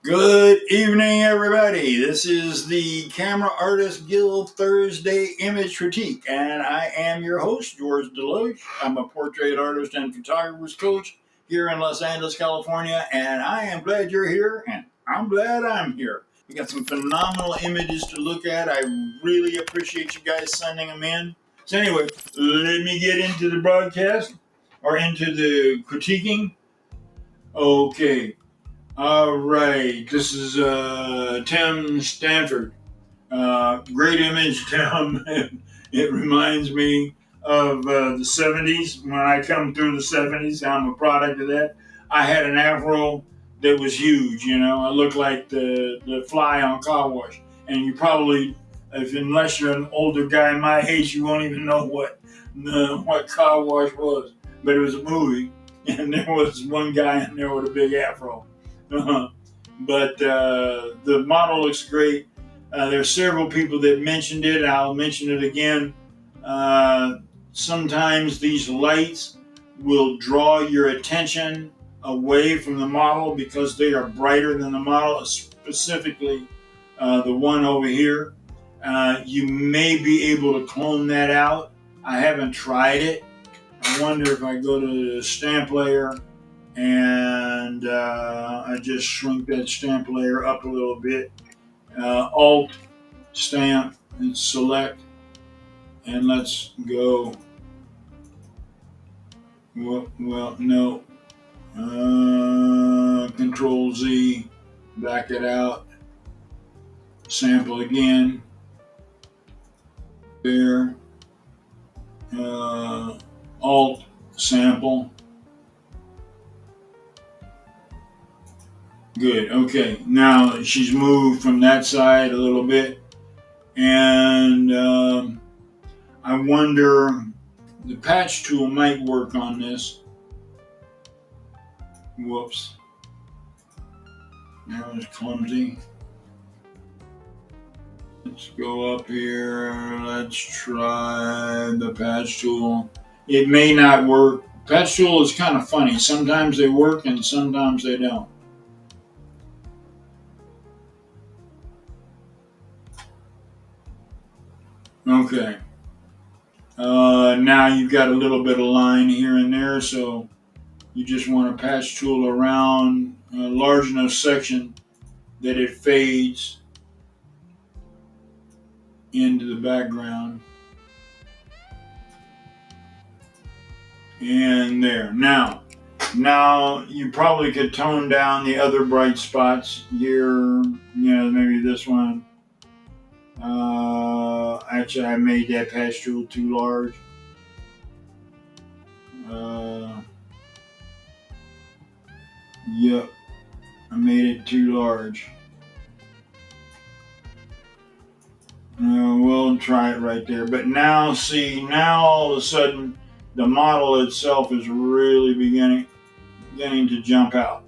Good evening, everybody. This is the Camera Artist Guild Thursday Image Critique, and I am your host, George DeLoache. I'm a portrait artist and photographer's coach here in Los Angeles, California, and I am glad you're here, and I'm glad I'm here. We got some phenomenal images to look at. I really appreciate you guys sending them in. So anyway, let me get into the broadcast, or into the critiquing. Okay. All right, this is Tim Stanford. Great image, Tim. It reminds me of the 70s. When I come through the 70s, I'm a product of that. I had an afro that was huge, you know. I looked like the fly on car wash. And you probably, unless you're an older guy my age, you won't even know what car wash was. But it was a movie, and there was one guy in there with a big afro. But the model looks great. There are several people that mentioned it. I'll mention it again. Sometimes these lights will draw your attention away from the model because they are brighter than the model, specifically the one over here. You may be able to clone that out. I haven't tried it. I wonder if I go to the stamp layer and I just shrink that stamp layer up a little bit. Alt, stamp, and select, and let's go. Well, no. Control Z, back it out. Sample again. There. Alt, sample. Good. Okay. Now she's moved from that side a little bit, and I wonder, the patch tool might work on this. Whoops. That was clumsy. Let's go up here. Let's try the patch tool. It may not work. Patch tool is kind of funny. Sometimes they work and sometimes they don't. Okay. Now you've got a little bit of line here and there, so you just want to patch tool around a large enough section that it fades into the background. And there. Now you probably could tone down the other bright spots here. Maybe this one. Actually, I made that patch tool too large. Yep, I made it too large. We'll try it right there. But now, see, all of a sudden, the model itself is really beginning to jump out.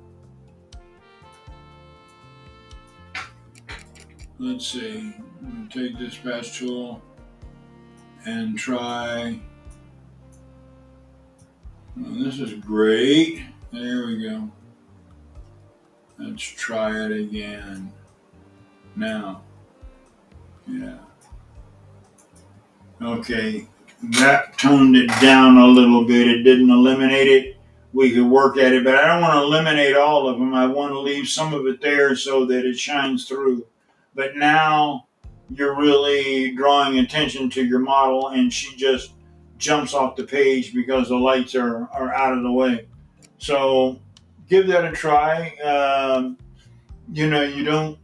Let's see. I'm going to take this patch tool and try. This is great. There we go. Let's try it again. Now. Yeah. Okay. That toned it down a little bit. It didn't eliminate it. We could work at it, but I don't want to eliminate all of them. I want to leave some of it there so that it shines through. But now you're really drawing attention to your model, and she just jumps off the page because the lights are out of the way. So give that a try. You don't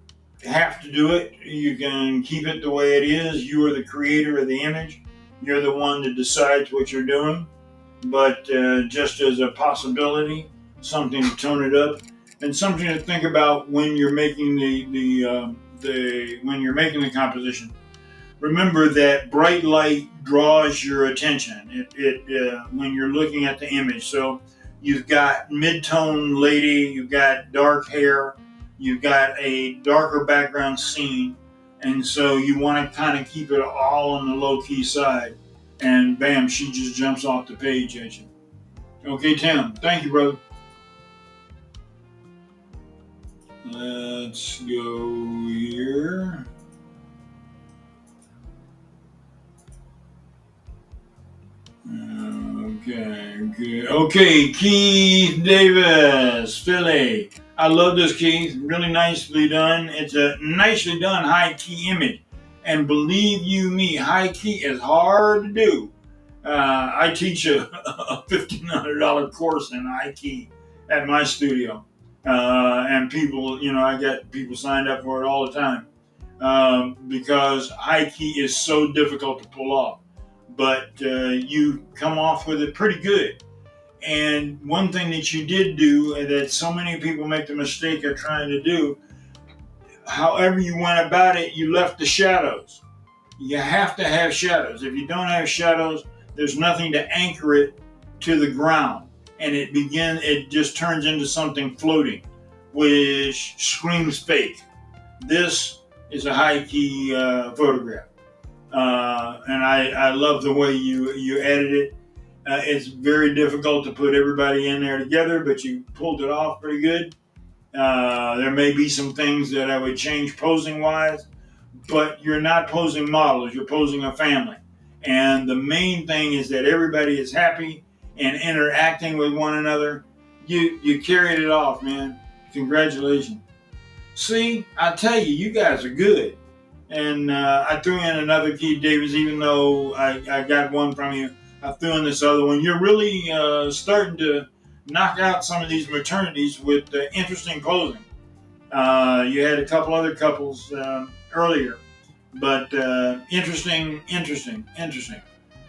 have to do it. You can keep it the way it is. You are the creator of the image. You're the one that decides what you're doing. But just as a possibility, something to tone it up, and something to think about when you're making when you're making the composition. Remember that bright light draws your attention. When you're looking at the image. So you've got mid-tone lady, you've got dark hair, you've got a darker background scene, and so you want to kind of keep it all on the low-key side. And bam, she just jumps off the page at you. Okay, Tim. Thank you, brother. Let's go here. Okay, Keith Davis, Philly. I love this, Keith. Really nicely done. It's a nicely done high key image. And believe you me, high key is hard to do. I teach a $1,500 course in high key at my studio. And people, I get people signed up for it all the time because high key is so difficult to pull off. But you come off with it pretty good. And one thing that you did do that so many people make the mistake of trying to do, however you went about it, you left the shadows. You have to have shadows. If you don't have shadows, there's nothing to anchor it to the ground. And it just turns into something floating, which screams fake. This is a high key photograph. And I love the way you edit it. It's very difficult to put everybody in there together, but you pulled it off pretty good. There may be some things that I would change posing wise, but you're not posing models, you're posing a family. And the main thing is that everybody is happy and interacting with one another. You carried it off, man. Congratulations. See, I tell you, you guys are good. And I threw in another Keith Davis, even though I got one from you. I threw in this other one. You're really starting to knock out some of these maternities with interesting posing. You had a couple other couples earlier, but interesting.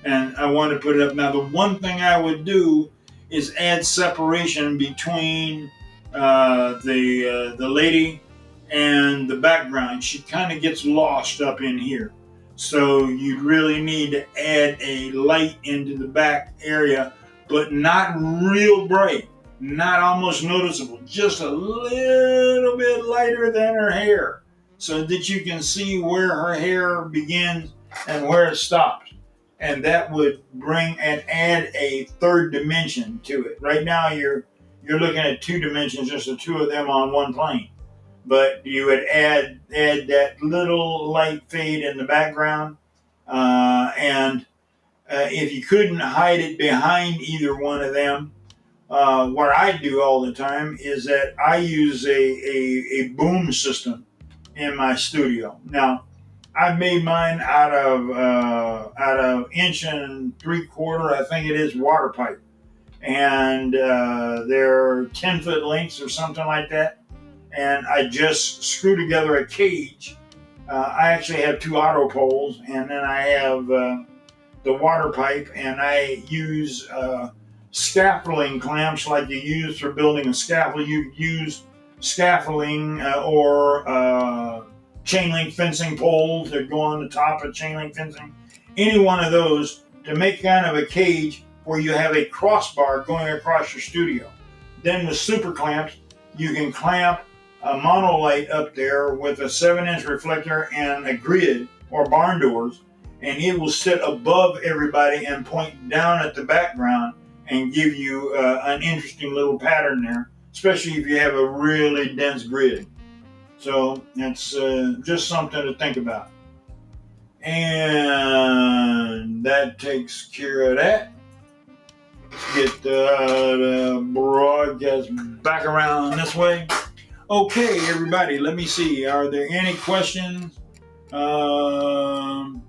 And I wanted to put it up. Now, the one thing I would do is add separation between the lady and the background. She kind of gets lost up in here. So you really need to add a light into the back area, but not real bright, not almost noticeable, just a little bit lighter than her hair so that you can see where her hair begins and where it stops. And that would bring and add a third dimension to it. Right now you're looking at 2 dimensions, just the 2 of them on one plane. But you would add that little light fade in the background. And if you couldn't hide it behind either one of them, what I do all the time is that I use a boom system in my studio. Now, I've made mine out of 1 3/4, I think it is, water pipe. And they're 10-foot lengths or something like that. And I just screw together a cage. I actually have 2 auto poles, and then I have the water pipe, and I use scaffolding clamps like you use for building a scaffold. You use scaffolding or chain link fencing poles that go on the top of chain link fencing. Any one of those to make kind of a cage where you have a crossbar going across your studio. Then with super clamps, you can clamp a monolight up there with a 7-inch reflector and a grid or barn doors, and it will sit above everybody and point down at the background and give you an interesting little pattern there, especially if you have a really dense grid. So that's just something to think about. And that takes care of that. Let's get the broadcast back around this way. Okay, everybody, let me see. Are there any questions? And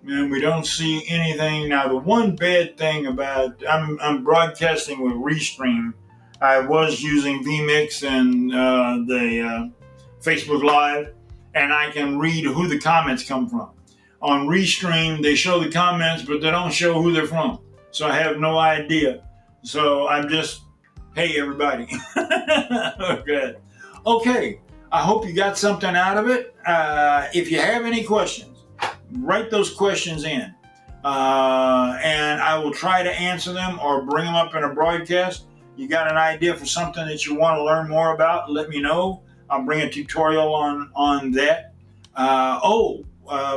we don't see anything. Now, the one bad thing about I'm broadcasting with Restream. I was using vMix and the Facebook Live, and I can read who the comments come from. On Restream, they show the comments, but they don't show who they're from. So I have no idea. So I'm just, hey, everybody. Okay, I hope you got something out of it. If you have any questions, write those questions in. And I will try to answer them or bring them up in a broadcast. You got an idea for something that you want to learn more about, let me know. I'll bring a tutorial on that.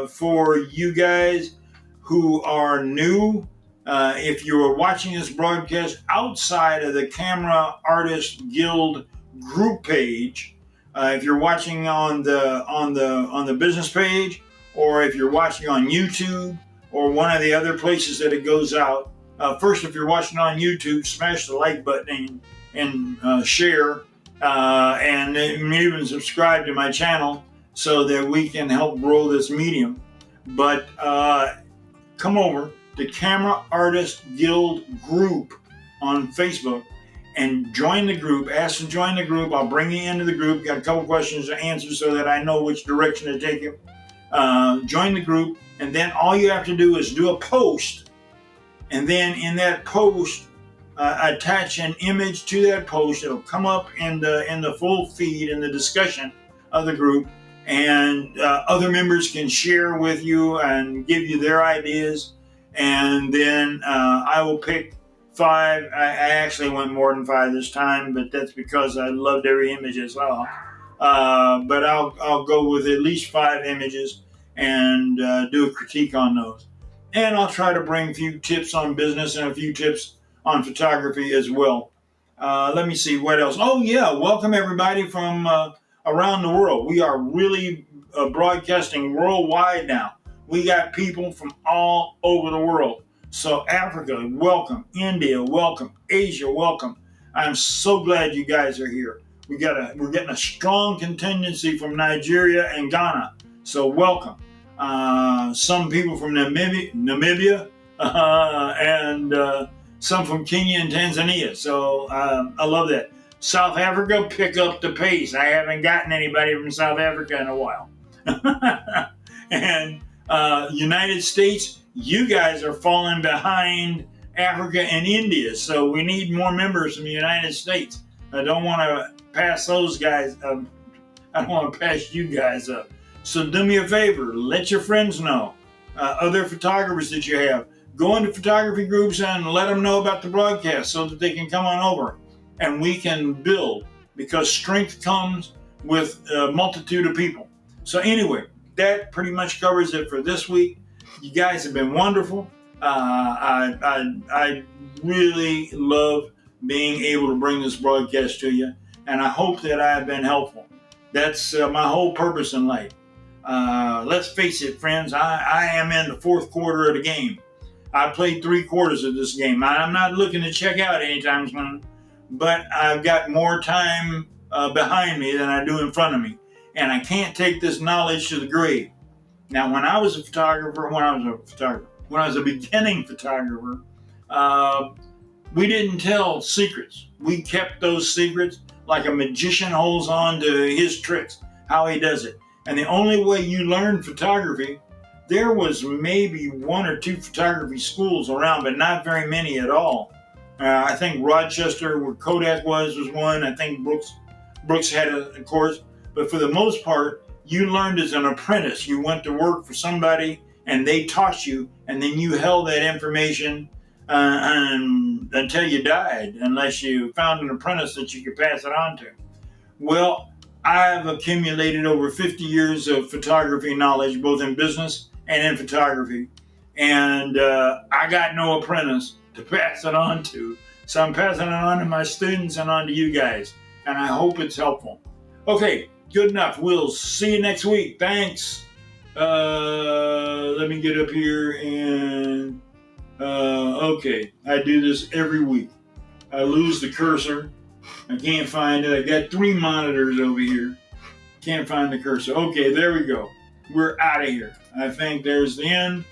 For you guys who are new, if you are watching this broadcast outside of the Camera Artist Guild group page, If you're watching on the business page, or if you're watching on YouTube or one of the other places that it goes out. First, if you're watching on YouTube, smash the like button and share, and even subscribe to my channel so that we can help grow this medium. But come over to Camera Artist Guild Group on Facebook and join the group. Ask to join the group. I'll bring you into the group. Got a couple questions to answer so that I know which direction to take it. Join the group, and then all you have to do is do a post, and then in that post, attach an image to that post. It'll come up in the full feed in the discussion of the group, and other members can share with you and give you their ideas. And then I will pick 5. I actually went more than 5 this time, but that's because I loved every image as well. But I'll go with at least 5 images and do a critique on those. And I'll try to bring a few tips on business and a few tips on photography as well. Let me see what else. Oh yeah, welcome everybody from around the world. We are really broadcasting worldwide now. We got people from all over the world. So Africa, welcome. India, welcome. Asia, welcome. I'm so glad you guys are here. We're getting a strong contingency from Nigeria and Ghana. So welcome. Some people from Namibia and some from Kenya and Tanzania. So I love that. South Africa, pick up the pace. I haven't gotten anybody from South Africa in a while. And United States, you guys are falling behind Africa and India. So we need more members from the United States. I don't want to pass those guys up. I don't want to pass you guys up. So do me a favor, let your friends know, other photographers that you have. Go into photography groups and let them know about the broadcast so that they can come on over and we can build, because strength comes with a multitude of people. So anyway, that pretty much covers it for this week. You guys have been wonderful. I really love being able to bring this broadcast to you, and I hope that I have been helpful. That's my whole purpose in life. Let's face it, friends, I am in the 4th quarter of the game. I played 3 quarters of this game. I'm not looking to check out anytime soon, but I've got more time behind me than I do in front of me, and I can't take this knowledge to the grave. Now, when I was a beginning photographer, we didn't tell secrets. We kept those secrets like a magician holds on to his tricks, how he does it. And the only way you learn photography, there was maybe 1 or 2 photography schools around, but not very many at all. I think Rochester, where Kodak was one. I think Brooks had a course. But for the most part, you learned as an apprentice. You went to work for somebody, and they taught you, and then you held that information until you died, unless you found an apprentice that you could pass it on to. Well, I've accumulated over 50 years of photography knowledge, both in business and in photography, and I got no apprentice to pass it on to. So I'm passing it on to my students and on to you guys, and I hope it's helpful. Okay, good enough. We'll see you next week. Thanks. Let me get up here and okay, I do this every week. I lose the cursor. I can't find it. I got 3 monitors over here. Can't find the cursor. Okay, there we go. We're out of here. I think there's the end.